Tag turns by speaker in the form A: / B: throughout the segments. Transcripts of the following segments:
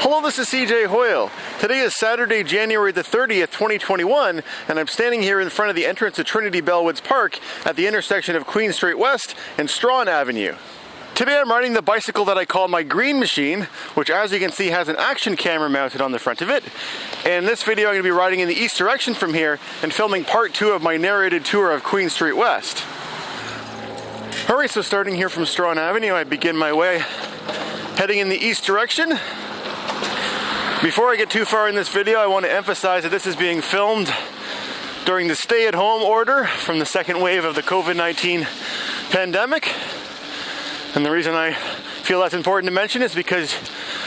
A: Hello, this is cjhoyle. Today is Saturday, January the 30th, 2021, and I'm standing here in front of the entrance to Trinity Bellwoods Park at the intersection of Queen Street West and Strachan Avenue. Today I'm riding the bicycle that I call my green machine, which as you can see has an action camera mounted on the front of it. And in this video I'm going to be riding in the east direction from here and filming part 2 of my narrated tour of Queen Street West. Alright, so starting here from Strachan Avenue, I begin my way heading in the east direction. Before I get too far in this video, I want to emphasize that this is being filmed during the stay-at-home order from the second wave of the COVID-19 pandemic. And the reason I feel that's important to mention is because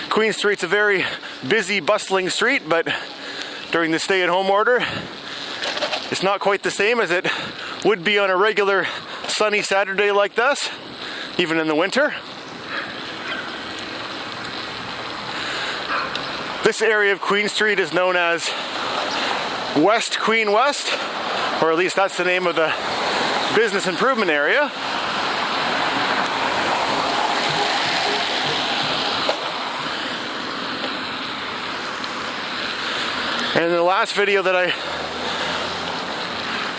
A: Queen Street's a very busy, bustling street, but during the stay-at-home order, it's not quite the same as it would be on a regular sunny Saturday like this, even in the winter. This area of Queen Street is known as West Queen West, or at least that's the name of the business improvement area. And in the last video that I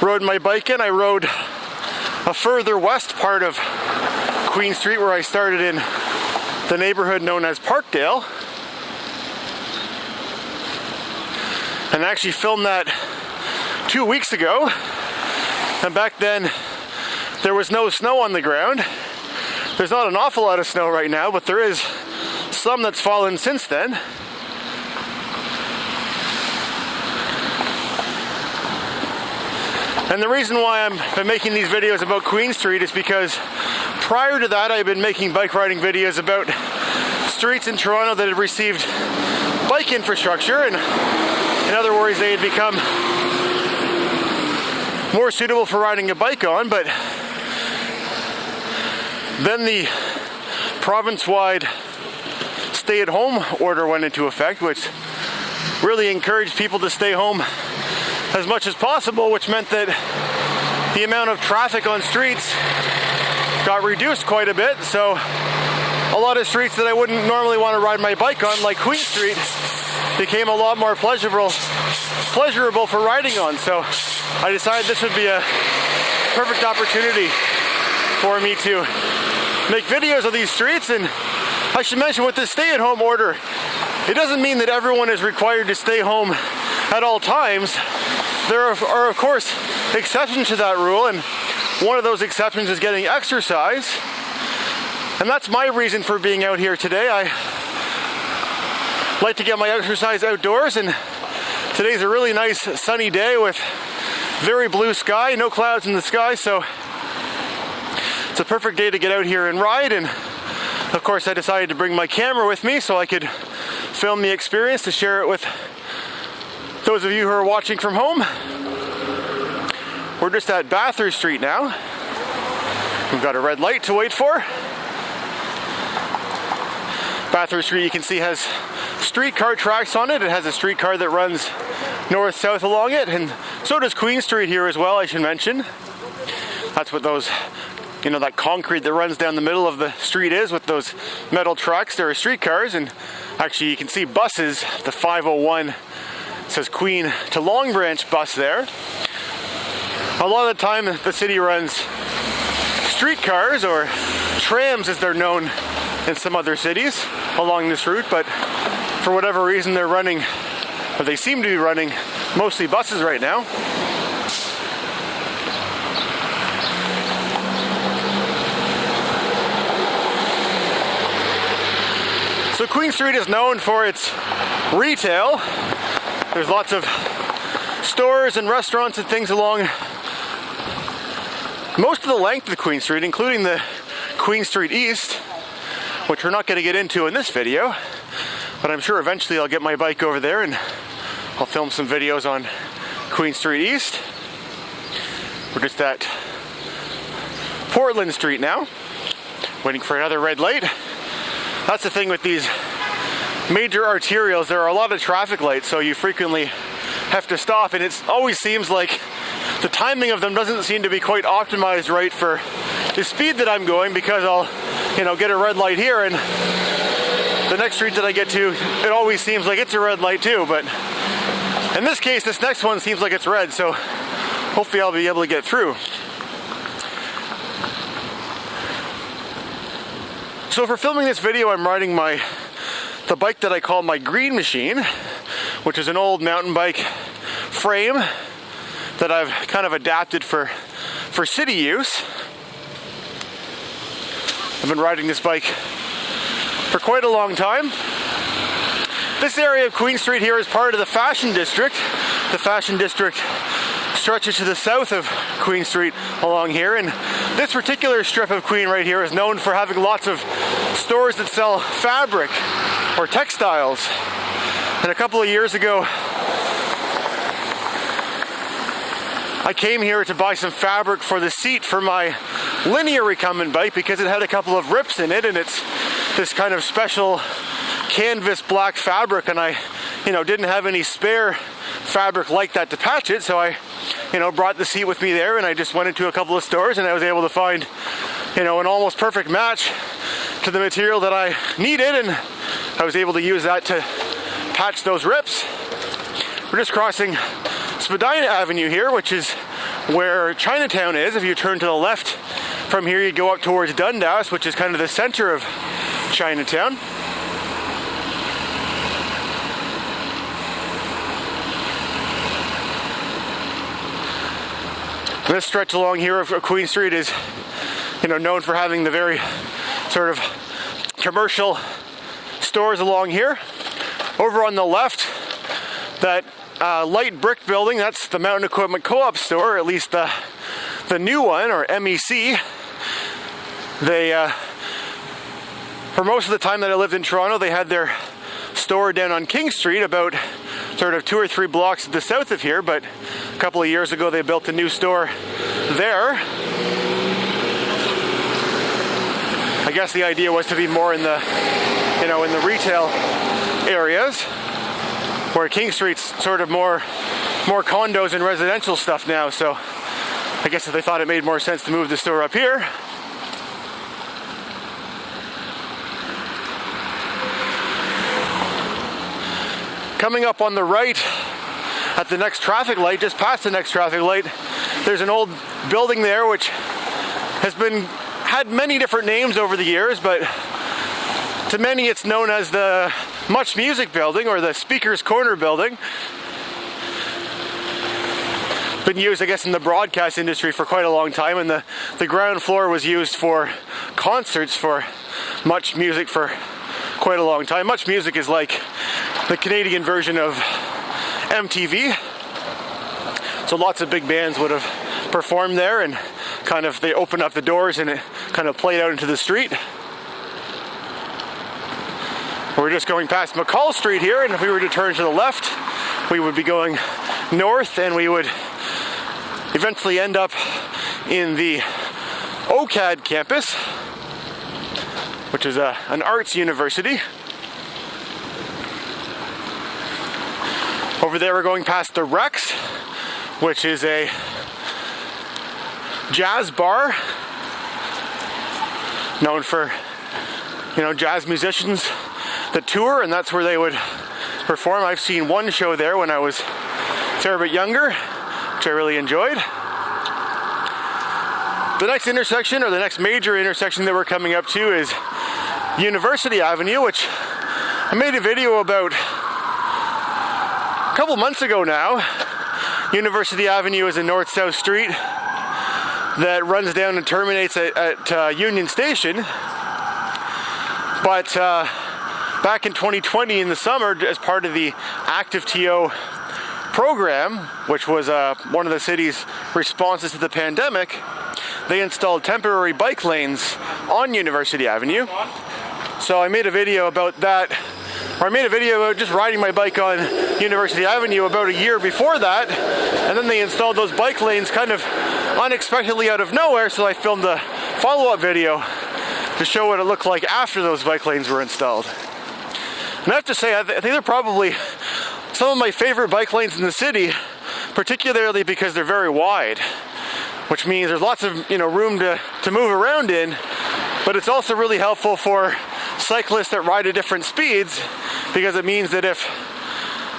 A: rode my bike in, I rode a further west part of Queen Street where I started in the neighborhood known as Parkdale. And I actually filmed that 2 weeks ago. And back then, there was no snow on the ground. There's not an awful lot of snow right now, but there is some that's fallen since then. And the reason why I've been making these videos about Queen Street is because prior to that, I've been making bike riding videos about streets in Toronto that had received bike infrastructure, and in other words, they had become more suitable for riding a bike on. But then the province-wide stay-at-home order went into effect, which really encouraged people to stay home as much as possible, which meant that the amount of traffic on streets got reduced quite a bit. So a lot of streets that I wouldn't normally want to ride my bike on, like Queen Street, became a lot more pleasurable for riding on. So I decided this would be a perfect opportunity for me to make videos of these streets. And I should mention, with this stay-at-home order, it doesn't mean that everyone is required to stay home at all times. There are of course exceptions to that rule, and one of those exceptions is getting exercise. And that's my reason for being out here today. I like to get my exercise outdoors, and today's a really nice sunny day with very blue sky, no clouds in the sky, so it's a perfect day to get out here and ride. And of course I decided to bring my camera with me so I could film the experience to share it with those of you who are watching from home. We're just at Bathurst Street now. We've got a red light to wait for. Bathurst Street, you can see, has streetcar tracks on it. It has a streetcar that runs north-south along it, and so does Queen Street here as well, I should mention. That's what those, that concrete that runs down the middle of the street is, with those metal trucks. There are streetcars, and actually you can see buses. The 501 says Queen to Long Branch bus there. A lot of the time the city runs streetcars, or trams as they're known in some other cities, along this route, but for whatever reason they're running, or they seem to be running, mostly buses right now. So Queen Street is known for its retail. There's lots of stores and restaurants and things along most of the length of Queen Street, including the Queen Street East, which we're not going to get into in this video, but I'm sure eventually I'll get my bike over there and I'll film some videos on Queen Street East. We're just at Portland Street now, waiting for another red light. That's the thing with these major arterials, there are a lot of traffic lights, so you frequently have to stop, and it always seems like the timing of them doesn't seem to be quite optimized right for the speed that I'm going, because I'll, get a red light here and the next street that I get to, it always seems like it's a red light too, but in this case, this next one seems like it's red, so hopefully I'll be able to get through. So for filming this video, I'm riding the bike that I call my green machine, which is an old mountain bike frame that I've kind of adapted for city use. I've been riding this bike for quite a long time. This area of Queen Street here is part of the Fashion District. The Fashion District stretches to the south of Queen Street along here, and this particular strip of Queen right here is known for having lots of stores that sell fabric or textiles. And a couple of years ago, I came here to buy some fabric for the seat for my linear recumbent bike because it had a couple of rips in it, and it's this kind of special canvas black fabric, and I didn't have any spare fabric like that to patch it, so I brought the seat with me there, and I just went into a couple of stores and I was able to find an almost perfect match to the material that I needed, and I was able to use that to patch those rips. We're just crossing Spadina Avenue here, which is where Chinatown is. If you turn to the left from here, you go up towards Dundas, which is kind of the center of Chinatown. This stretch along here of Queen Street is, known for having the very sort of commercial stores along here. Over on the left, that light brick building, that's the Mountain Equipment Co-op store, or at least the new one, or MEC. They, for most of the time that I lived in Toronto, they had their store down on King Street, about sort of 2 or 3 blocks to the south of here, but a couple of years ago they built a new store there. I guess the idea was to be more in the, in the retail areas, where King Street's sort of more condos and residential stuff now, so I guess if they thought it made more sense to move the store up here. Coming up on the right at the next traffic light, just past the next traffic light, there's an old building there which has had many different names over the years, but to many it's known as the Much Music Building, or the Speaker's Corner Building. Been used, I guess, in the broadcast industry for quite a long time, and the ground floor was used for concerts for Much Music for quite a long time. Much Music is like the Canadian version of MTV. So lots of big bands would have performed there, and they opened up the doors and it kind of played out into the street. We're just going past McCall Street here, and if we were to turn to the left, we would be going north, and we would eventually end up in the OCAD campus, which is an arts university. Over there we're going past the Rex, which is a jazz bar known for, jazz musicians that tour, and that's where they would perform. I've seen one show there when I was a fair bit younger, which I really enjoyed. The next intersection, or the next major intersection that we're coming up to, is University Avenue, which I made a video about a couple months ago now. University Avenue is a north-south street that runs down and terminates at Union Station. But back in 2020 in the summer, as part of the Active TO program, which was one of the city's responses to the pandemic, they installed temporary bike lanes on University Avenue. So I made a video about that, or I made a video about just riding my bike on University Avenue about a year before that, and then they installed those bike lanes kind of unexpectedly out of nowhere, so I filmed a follow-up video to show what it looked like after those bike lanes were installed. And I have to say, I think they're probably some of my favorite bike lanes in the city, particularly because they're very wide, which means there's lots of room to move around in, but it's also really helpful for cyclists that ride at different speeds, because it means that if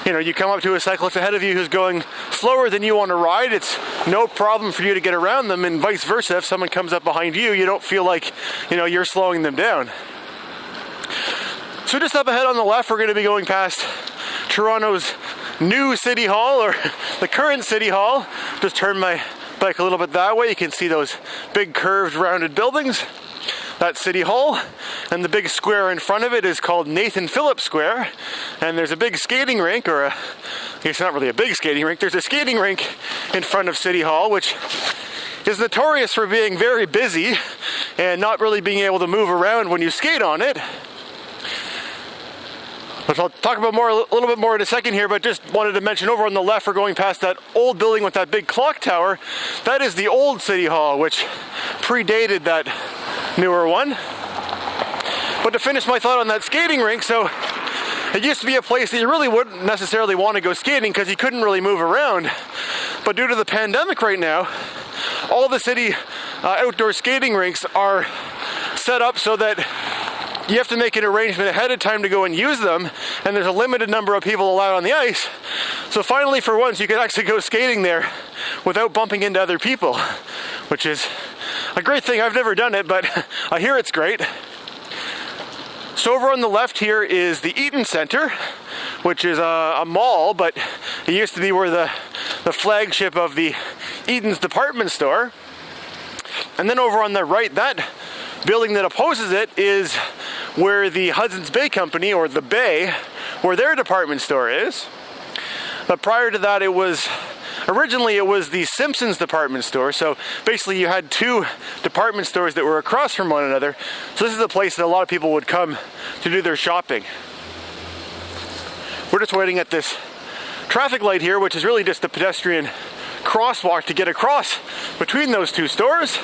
A: you come up to a cyclist ahead of you who's going slower than you on a ride, it's no problem for you to get around them, and vice versa. If someone comes up behind you, you don't feel like you're slowing them down. So just up ahead on the left, we're going to be going past Toronto's new City Hall, or the current City Hall. Just turn my bike a little bit that way. You can see those big curved rounded buildings. That's City Hall, and the big square in front of it is called Nathan Phillips Square, and there's a big skating rink, I guess not really a big skating rink, there's a skating rink in front of City Hall, which is notorious for being very busy and not really being able to move around when you skate on it. Which I'll talk about a little bit more in a second here, but just wanted to mention over on the left, we're going past that old building with that big clock tower. That is the old City Hall, which predated that newer one. But to finish my thought on that skating rink, so it used to be a place that you really wouldn't necessarily want to go skating because you couldn't really move around. But due to the pandemic right now, all the city outdoor skating rinks are set up so that you have to make an arrangement ahead of time to go and use them, and there's a limited number of people allowed on the ice. So finally, for once, you can actually go skating there without bumping into other people, which is a great thing. I've never done it, but I hear it's great. So over on the left here is the Eaton Center, which is a mall, but it used to be where the flagship of the Eaton's department store. And then over on the right, that building that opposes it is where the Hudson's Bay Company, or the Bay, where their department store is. But prior to that, originally it was the Simpsons department store. So basically you had two department stores that were across from one another. So this is a place that a lot of people would come to do their shopping. We're just waiting at this traffic light here, which is really just a pedestrian crosswalk to get across between those two stores.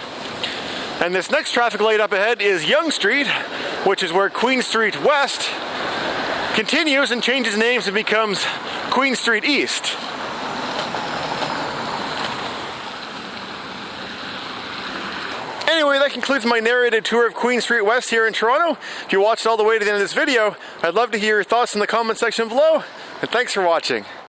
A: And this next traffic light up ahead is Yonge Street, which is where Queen Street West continues and changes names and becomes Queen Street East. Anyway, that concludes my narrated tour of Queen Street West here in Toronto. If you watched all the way to the end of this video, I'd love to hear your thoughts in the comment section below, and thanks for watching.